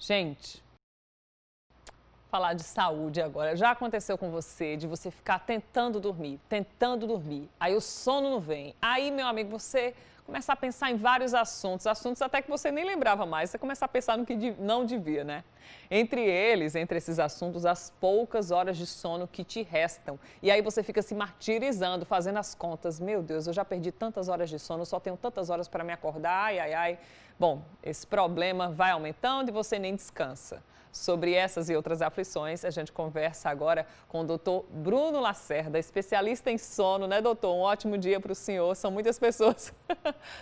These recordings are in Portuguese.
Gente, falar de saúde agora. Já aconteceu com você de você ficar tentando dormir, aí o sono não vem. Aí, meu amigo, você começa a pensar em vários assuntos até que você nem lembrava mais. Você começa a pensar no que não devia, né? Entre esses assuntos, as poucas horas de sono que te restam. E aí você fica se martirizando, fazendo as contas. Meu Deus, eu já perdi tantas horas de sono, só tenho tantas horas para me acordar, ai, ai, ai. Bom, esse problema vai aumentando e você nem descansa. Sobre essas e outras aflições, a gente conversa agora com o doutor Bruno Lacerda, especialista em sono, né, doutor? Um ótimo dia para o senhor. São muitas pessoas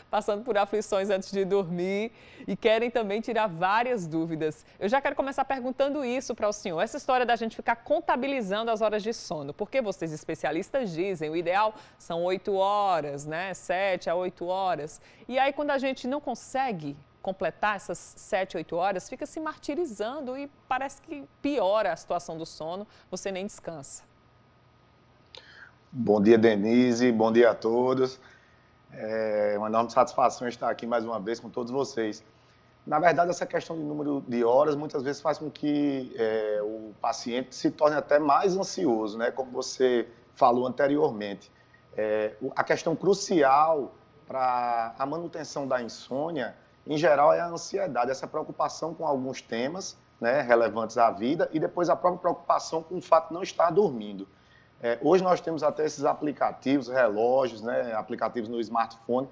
passando por aflições antes de dormir e querem também tirar várias dúvidas. Eu já quero começar perguntando isso para o senhor. Essa história da gente ficar contabilizando as horas de sono, porque vocês especialistas dizem, o ideal são 8 horas, né? 7 a 8 horas. E aí, quando a gente não consegue completar essas 7, 8 horas, fica se martirizando e parece que piora a situação do sono, você nem descansa. Bom dia, Denise, bom dia a todos. É uma enorme satisfação estar aqui mais uma vez com todos vocês. Na verdade, essa questão de número de horas muitas vezes faz com que o paciente se torne até mais ansioso, né? Como você falou anteriormente. A questão crucial para a manutenção da insônia, em geral, é a ansiedade, essa preocupação com alguns temas, né, relevantes à vida e depois a própria preocupação com o fato de não estar dormindo. Hoje nós temos até esses aplicativos, relógios, né, aplicativos no smartphone,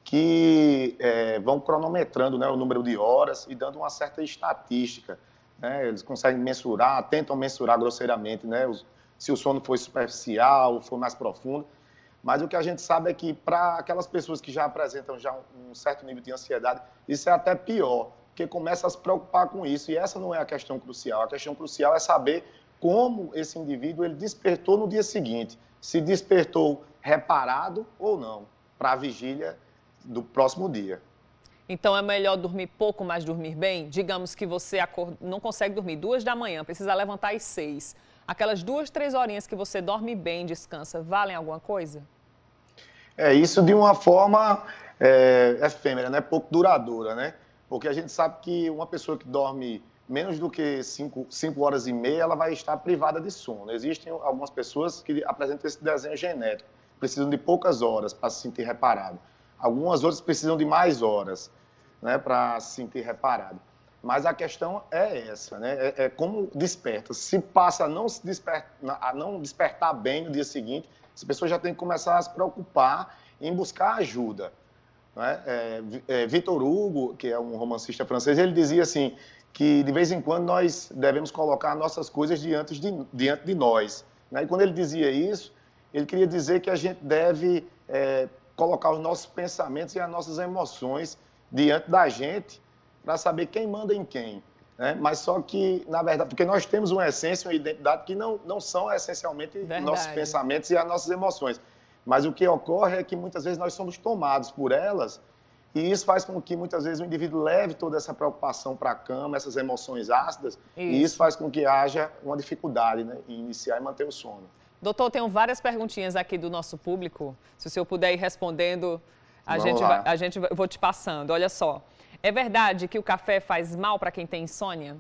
que vão cronometrando, né, o número de horas e dando uma certa estatística. Né, eles conseguem mensurar, tentam mensurar grosseiramente, né, se o sono foi superficial, foi mais profundo. Mas o que a gente sabe é que para aquelas pessoas que já apresentam já um certo nível de ansiedade, isso é até pior, porque começa a se preocupar com isso. E essa não é a questão crucial. A questão crucial é saber como esse indivíduo ele despertou no dia seguinte. Se despertou reparado ou não, para a vigília do próximo dia. Então é melhor dormir pouco, mas dormir bem? Digamos que você não consegue dormir 2 da manhã, precisa levantar às 6. Aquelas 2, 3 horinhas que você dorme bem, descansa, valem alguma coisa? Isso de uma forma efêmera, né? Pouco duradoura, né? Porque a gente sabe que uma pessoa que dorme menos do que 5 horas e meia, ela vai estar privada de sono. Existem algumas pessoas que apresentam esse desenho genético, precisam de poucas horas para se sentir reparado. Algumas outras precisam de mais horas, né, para se sentir reparado. Mas a questão é essa, né? É como desperta. Se passa a não despertar bem no dia seguinte, as pessoas já têm que começar a se preocupar em buscar ajuda. Né? Victor Hugo, que é um romancista francês, ele dizia assim, que de vez em quando nós devemos colocar nossas coisas diante de nós. Né? E quando ele dizia isso, ele queria dizer que a gente deve colocar os nossos pensamentos e as nossas emoções diante da gente, para saber quem manda em quem. Né? Mas só que, na verdade, porque nós temos uma essência, uma identidade que não são essencialmente nossos pensamentos e as nossas emoções. Mas o que ocorre é que muitas vezes nós somos tomados por elas e isso faz com que muitas vezes o indivíduo leve toda essa preocupação para a cama, essas emoções ácidas, e isso faz com que haja uma dificuldade, né, em iniciar e manter o sono. Doutor, tenho várias perguntinhas aqui do nosso público. Se o senhor puder ir respondendo, eu vou te passando. Olha só. É verdade que o café faz mal para quem tem insônia?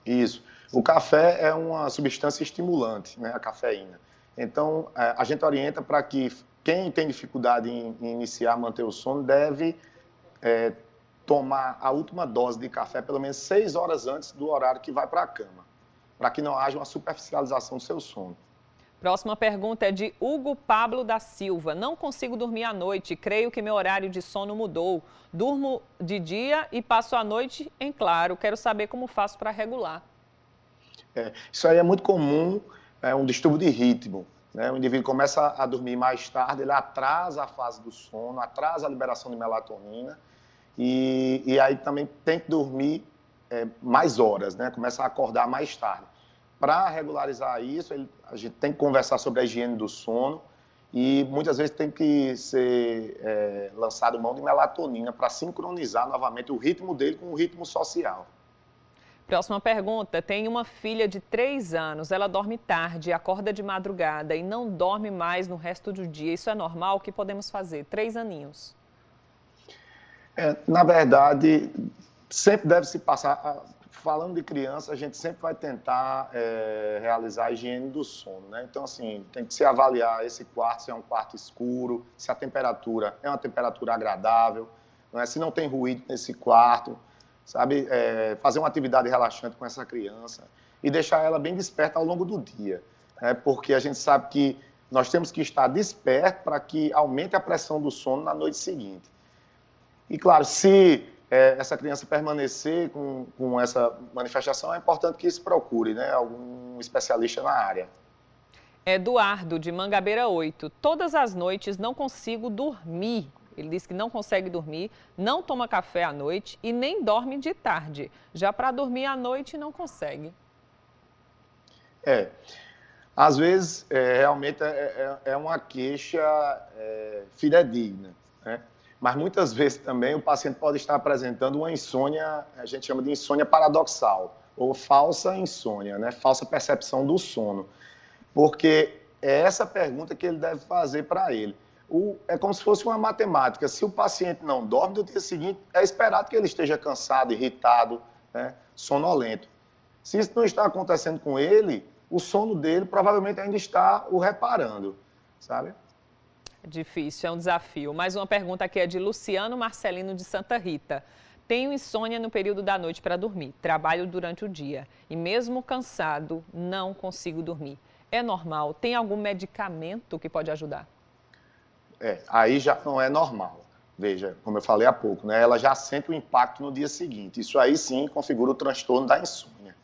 Isso. O café é uma substância estimulante, né, a cafeína. Então, a gente orienta para que quem tem dificuldade em iniciar, manter o sono, deve tomar a última dose de café pelo menos 6 horas antes do horário que vai para a cama, para que não haja uma superficialização do seu sono. Próxima pergunta é de Hugo Pablo da Silva. Não consigo dormir à noite, creio que meu horário de sono mudou. Durmo de dia e passo a noite em claro. Quero saber como faço para regular. Isso aí é muito comum, é um distúrbio de ritmo. Né? O indivíduo começa a dormir mais tarde, ele atrasa a fase do sono, atrasa a liberação de melatonina e aí também tem que dormir mais horas, né? Começa a acordar mais tarde. Para regularizar isso, a gente tem que conversar sobre a higiene do sono e muitas vezes tem que ser lançado mão de melatonina para sincronizar novamente o ritmo dele com o ritmo social. Próxima pergunta. Tenho uma filha de 3 anos, ela dorme tarde, acorda de madrugada e não dorme mais no resto do dia. Isso é normal? O que podemos fazer? 3 aninhos. Na verdade, sempre deve se passar, falando de criança, a gente sempre vai tentar realizar a higiene do sono, né? Então, assim, tem que se avaliar esse quarto, se é um quarto escuro, se a temperatura é uma temperatura agradável, não é? Se não tem ruído nesse quarto, sabe? Fazer uma atividade relaxante com essa criança e deixar ela bem desperta ao longo do dia, né? Porque a gente sabe que nós temos que estar desperto para que aumente a pressão do sono na noite seguinte. E, claro, se essa criança permanecer com essa manifestação, é importante que se procure, né, algum especialista na área. Eduardo, de Mangabeira 8. Todas as noites não consigo dormir. Ele diz que não consegue dormir, não toma café à noite e nem dorme de tarde. Já para dormir à noite não consegue. Às vezes, realmente é uma queixa fidedigna, né? Mas muitas vezes também o paciente pode estar apresentando uma insônia, a gente chama de insônia paradoxal, ou falsa insônia, né? Falsa percepção do sono. Porque é essa pergunta que ele deve fazer para ele. É como se fosse uma matemática. Se o paciente não dorme, no dia seguinte é esperado que ele esteja cansado, irritado, né? Sonolento. Se isso não está acontecendo com ele, o sono dele provavelmente ainda está o reparando, sabe? Difícil, é um desafio. Mais uma pergunta aqui é de Luciano Marcelino de Santa Rita. Tenho insônia no período da noite para dormir. Trabalho durante o dia e mesmo cansado, não consigo dormir. É normal? Tem algum medicamento que pode ajudar? Aí já não é normal. Veja, como eu falei há pouco, né? Ela já sente o impacto no dia seguinte. Isso aí sim configura o transtorno da insônia.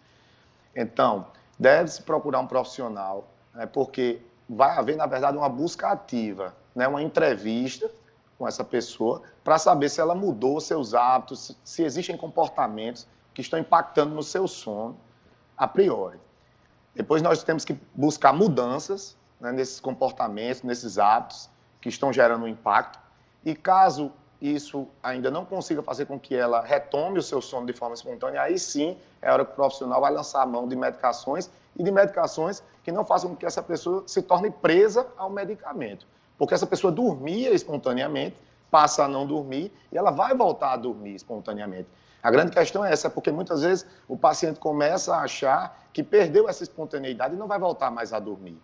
Então, deve-se procurar um profissional, né? Porque vai haver, na verdade, uma busca ativa, né? Uma entrevista com essa pessoa para saber se ela mudou seus hábitos, se existem comportamentos que estão impactando no seu sono a priori. Depois nós temos que buscar mudanças, né, nesses comportamentos, nesses hábitos que estão gerando um impacto. E caso isso ainda não consiga fazer com que ela retome o seu sono de forma espontânea, aí sim é a hora que o profissional vai lançar a mão de medicações e de medicações que não façam com que essa pessoa se torne presa ao medicamento. Porque essa pessoa dormia espontaneamente, passa a não dormir e ela vai voltar a dormir espontaneamente. A grande questão é essa, porque muitas vezes o paciente começa a achar que perdeu essa espontaneidade e não vai voltar mais a dormir.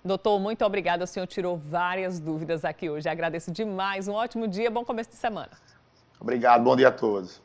Doutor, muito obrigada. O senhor tirou várias dúvidas aqui hoje. Agradeço demais. Um ótimo dia, bom começo de semana. Obrigado, bom dia a todos.